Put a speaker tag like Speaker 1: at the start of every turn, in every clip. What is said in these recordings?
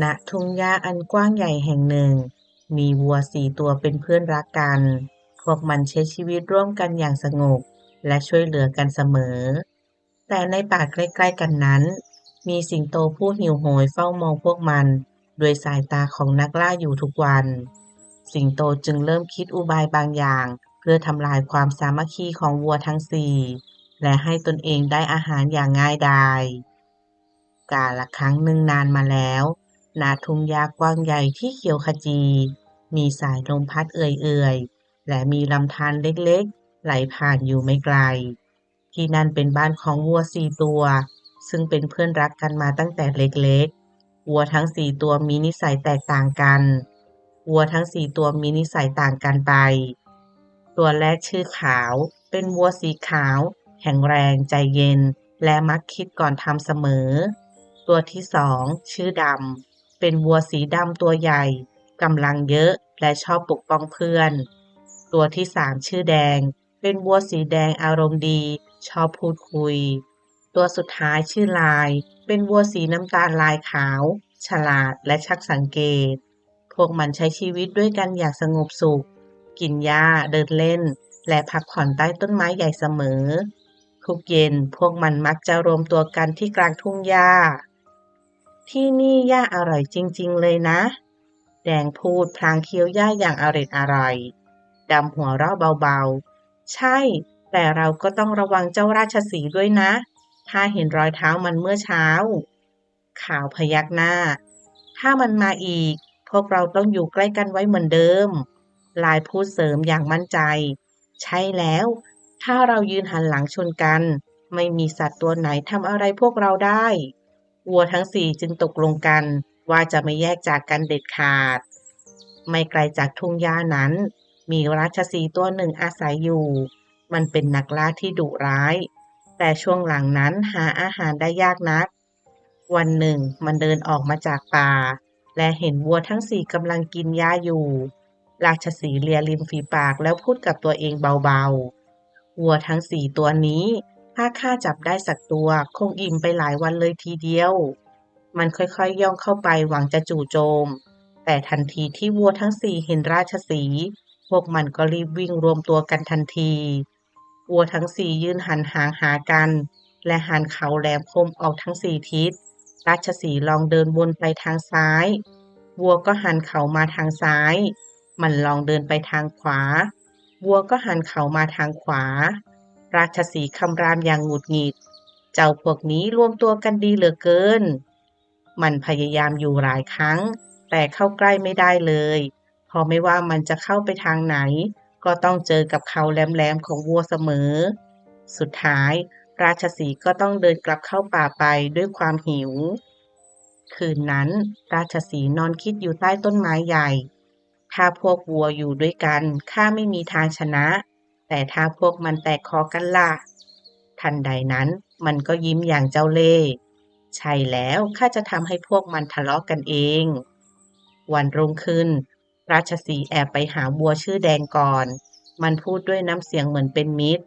Speaker 1: ณทุ่งหญ้าอันกว้างใหญ่แห่งหนึ่งมีวัว4 ตัวเป็นเพื่อนรักกันพวกมันใช้ชีวิตร่วมกันอย่างสงบและช่วยเหลือกันเสมอแต่ในป่าใกล้ๆกันนั้นมีสิงโตผู้หิวโหยเฝ้ามองพวกมันด้วยสายตาของนักล่าอยู่ทุกวันสิงโตจึงเริ่มคิดอุบายบางอย่างเพื่อทำลายความสามัคคีของวัวทั้ง4และให้ตนเองได้อาหารอย่างง่ายดาย กาละครั้งหนึ่งนานมาแล้วณทุ่งหญ้ากว้างใหญ่ที่เขียวขจี มีสายลมพัดเอื่อยๆ และมีลำธารเล็กๆไหลผ่านอยู่ไม่ไกล ที่นั่นเป็นบ้านของวัว4 ตัว ซึ่งเป็นเพื่อนรักกันมาตั้งแต่เล็กๆ วัวทั้ง4 ตัวมีนิสัยแตกต่างกัน วัวทั้ง4 ตัวมีนิสัยต่างกันไป ตัวแรกชื่อขาว เป็นวัวสีขาวแข็งแรงใจเย็นและมักคิดก่อนทำเสมอ ตัวที่สองชื่อดำ เป็นวัวสีดำตัวใหญ่กำลังเยอะและชอบปกป้องเพื่อน ตัวที่สามชื่อแดง เป็นวัวสีแดงอารมณ์ดีชอบพูดคุย ตัวสุดท้ายชื่อลาย เป็นวัวสีน้ำตาลลายขาวฉลาดและชักสังเกต พวกมันใช้ชีวิตด้วยกันอย่างสงบสุข กินหญ้าเดินเล่นและพักผ่อนใต้ต้นไม้ใหญ่เสมอ ทุกเย็นพวกมันมักจะรวมตัวกันที่กลางทุ่งหญ้า ที่นี่หญ้าอร่อยจริงๆเลยนะ แดงพูดพลางเคี้ยวหญ้าอย่างอร่อยดำหัวเราะเบาๆ ใช่ แต่เราก็ต้องระวังเจ้าราชสีห์ด้วยนะ ถ้าเห็นรอยเท้ามันเมื่อเช้า ขาวพยักหน้า ถ้ามันมาอีก พวกเราต้องอยู่ใกล้กันไว้เหมือนเดิม ลายพูดเสริมอย่างมั่นใจ ใช่แล้ว ถ้าเรายืนหันหลังชนกัน ไม่มีสัตว์ตัวไหนทำอะไรพวกเราได้ วัวทั้ง4จึงตกลงกันว่าจะไม่แยกจากกันเด็ดขาด ไม่ไกลจากทุ่งหญ้านั้นมีราชสีห์ตัวหนึ่งอาศัยอยู่ มันเป็นนักล่าที่ดุร้าย แต่ช่วงหลังนั้นหาอาหารได้ยากนัก วันหนึ่งมันเดินออกมาจากป่าและเห็นวัวทั้ง4กำลังกินหญ้าอยู่ ราชสีห์เลียริมฝีปากแล้วพูดกับตัวเองเบาๆ วัวทั้ง4 ตัวนี้ถ้าข้าจับได้สักตัวคงอิ่มไปหลายวันเลยทีเดียว มันค่อยๆย่องเข้าไปหวังจะจู่โจม แต่ทันทีที่วัวทั้ง4เห็นราชสีห์พวกมันก็รีบวิ่งรวมตัวกันทันที วัวทั้ง4ยืนหันหางหากันและหันเขาแหลมคมออกทั้ง4 ทิศ ราชสีห์ลองเดินวนไปทางซ้าย วัวก็หันเขามาทางซ้าย มันลองเดินไปทางขวา วัวก็หันเขามาทางขวา ราชสีห์คำรามอย่างหงุดหงิด เจ้าพวกนี้รวมตัวกันดีเหลือเกิน มันพยายามอยู่หลายครั้ง แต่เข้าใกล้ไม่ได้เลย เพราะไม่ว่ามันจะเข้าไปทางไหน ก็ต้องเจอกับเขาแหลมๆของวัวเสมอ สุดท้ายราชสีห์ก็ต้องเดินกลับเข้าป่าไปด้วยความหิว คืนนั้นราชสีห์นอนคิดอยู่ใต้ต้นไม้ใหญ่ ถ้าพวกวัวอยู่ด้วยกันข้าไม่มีทางชนะ แต่ถ้าพวกมันแตกคอกันล่ะ ทันใดนั้นมันก็ยิ้มอย่างเจ้าเล่ห์ ใช่แล้วข้าจะทำให้พวกมันทะเลาะกันเอง วันรุ่งขึ้นราชสีห์แอบไปหาวัวชื่อแดงก่อน มันพูดด้วยน้ำเสียงเหมือนเป็นมิตร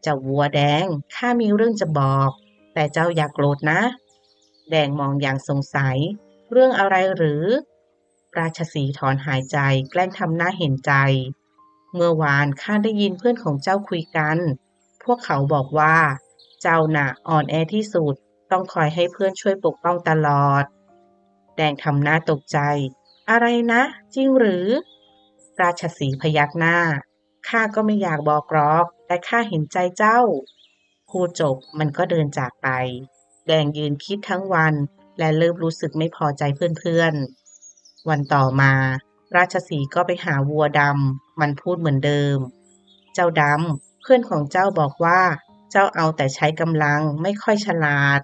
Speaker 1: เจ้าวัวแดงข้ามีเรื่องจะบอก แต่เจ้าอย่าโกรธนะ แดงมองอย่างสงสัย เรื่องอะไรหรือ ราชสีห์ถอนหายใจแกล้งทำหน้าเห็นใจ เมื่อวานข้าได้ยินเพื่อนของเจ้าคุยกัน พวกเขาบอกว่า เจ้าน่ะอ่อนแอที่สุด ต้องคอยให้เพื่อนช่วยปกป้องตลอด แดงทำหน้าตกใจ อะไรนะ จริงหรือ ราชสีห์พยักหน้า ข้าก็ไม่อยากบอกหรอก แต่ข้าเห็นใจเจ้า พูดจบมันก็เดินจากไป แดงยืนคิดทั้งวันและเริ่มรู้สึกไม่พอใจเพื่อนๆ วันต่อมาราชสีห์ก็ไปหาวัวดำ มันพูดเหมือนเดิม เจ้าดำ เพื่อนของเจ้าบอกว่า เจ้าเอาแต่ใช้กำลังไม่ค่อยฉลาด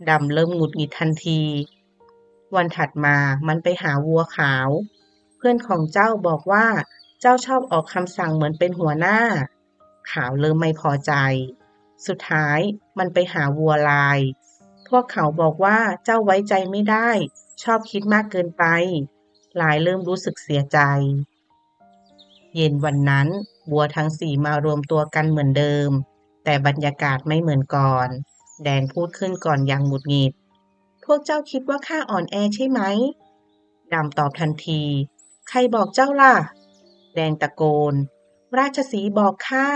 Speaker 1: ดำเริ่มหงุดหงิดทันที วันถัดมามันไปหาวัวขาว เพื่อนของเจ้าบอกว่าเจ้าชอบออกคำสั่งเหมือนเป็นหัวหน้า ขาวเริ่มไม่พอใจ สุดท้ายมันไปหาวัวลาย พวกเขาบอกว่าเจ้าไว้ใจไม่ได้ ชอบคิดมากเกินไป ลายเริ่มรู้สึกเสียใจ เย็นวันนั้นวัวทั้ง4มารวมตัวกันเหมือนเดิม แต่บรรยากาศไม่เหมือนก่อน แดงพูดขึ้นก่อนอย่างหงุดหงิด พวกเจ้าคิดว่าข้าอ่อนแอใช่ไหมดำตอบทันทีใครบอกเจ้าล่ะแดงตะโกนราชสีห์บอกข้า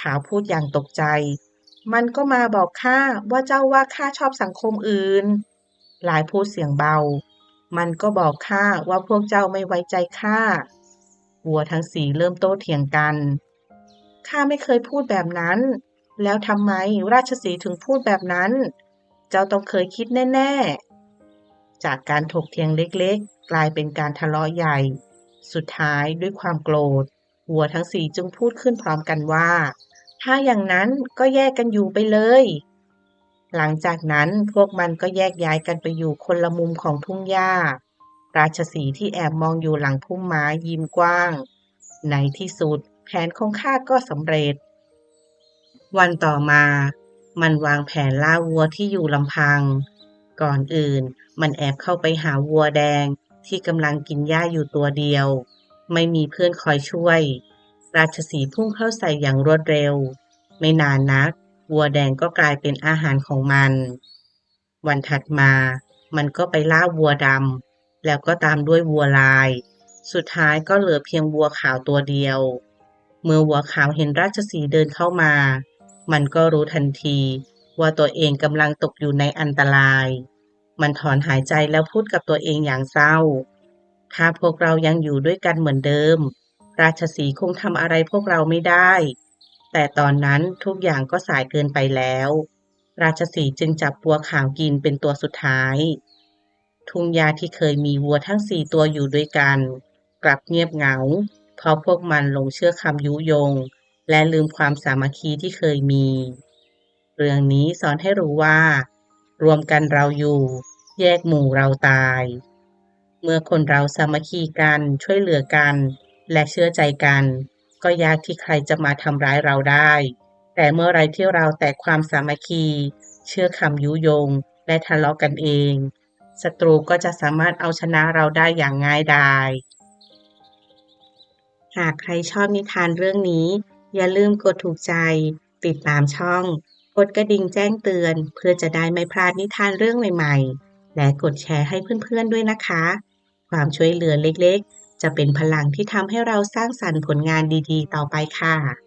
Speaker 1: ขาวพูดอย่างตกใจมันก็มาบอกข้าว่าเจ้าว่าข้าชอบสังคมอื่นลายพูดเสียงเบามันก็บอกข้าว่าพวกเจ้าไม่ไว้ใจข้าวัวทั้งสี่เริ่มโต้เถียงกันข้าไม่เคยพูดแบบนั้นแล้วทำไมราชสีห์ถึงพูดแบบนั้นเจ้าต้องเคยคิดแน่ๆจากการถกเถียงเล็กๆกลายเป็นการทะเลาะใหญ่สุดท้ายด้วยความโกรธวัวทั้งสี่จึงพูดขึ้นพร้อมกันว่าถ้าอย่างนั้นก็แยกกันอยู่ไปเลยหลังจากนั้นพวกมันก็แยกย้ายกันไปอยู่คนละมุมของทุ่งหญ้าราชสีห์ที่แอบมองอยู่หลังพุ่มไม้ยิ้มกว้างในที่สุดแผนของข้าก็สำเร็จวันต่อมามันวางแผนล่าวัวที่อยู่ลำพังก่อนอื่นมันแอบเข้าไปหาวัวแดงที่กำลังกินหญ้าอยู่ตัวเดียวไม่มีเพื่อนคอยช่วยราชสีห์พุ่งเข้าใส่อย่างรวดเร็วไม่นานนักวัวแดงก็กลายเป็นอาหารของมันวันถัดมามันก็ไปล่าวัวดำแล้วก็ตามด้วยวัวลายสุดท้ายก็เหลือเพียงวัวขาวตัวเดียวเมื่อวัวขาวเห็นราชสีห์เดินเข้ามามันก็รู้ทันทีว่าตัวเองกำลังตกอยู่ในอันตรายมันถอนหายใจแล้วพูดกับตัวเองอย่างเศร้าถ้าพวกเรายังอยู่ด้วยกันเหมือนเดิมราชสีห์คงทำอะไรพวกเราไม่ได้แต่ตอนนั้นทุกอย่างก็สายเกินไปแล้วราชสีห์จึงจับวัวขาวกินเป็นตัวสุดท้ายทุ่งหญ้าที่เคยมีวัวทั้งสี่ตัวอยู่ด้วยกันกลับเงียบเหงาเพราะพวกมันหลงเชื่อคำยุยงและลืมความสามัคคีที่เคยมีเรื่องนี้สอนให้รู้ว่ารวมกันเราอยู่แยกหมู่เราตายเมื่อคนเราสามัคคีกันช่วยเหลือกันและเชื่อใจกันก็ยากที่ใครจะมาทำร้ายเราได้แต่เมื่อไรที่เราแตกความสามัคคีเชื่อคำยุยงและทะเลาะกันเองศัตรูก็จะสามารถเอาชนะเราได้อย่างง่ายดายหากใครชอบนิทานเรื่องนี้อย่าลืมกดถูกใจติดตามช่องกดกระดิ่งแจ้งเตือนเพื่อจะได้ไม่พลาดนิทานเรื่องใหม่ๆและกดแชร์ให้เพื่อนๆด้วยนะคะความช่วยเหลือเล็กๆจะเป็นพลังที่ทำให้เราสร้างสรรค์ผลงานดีๆต่อไปค่ะ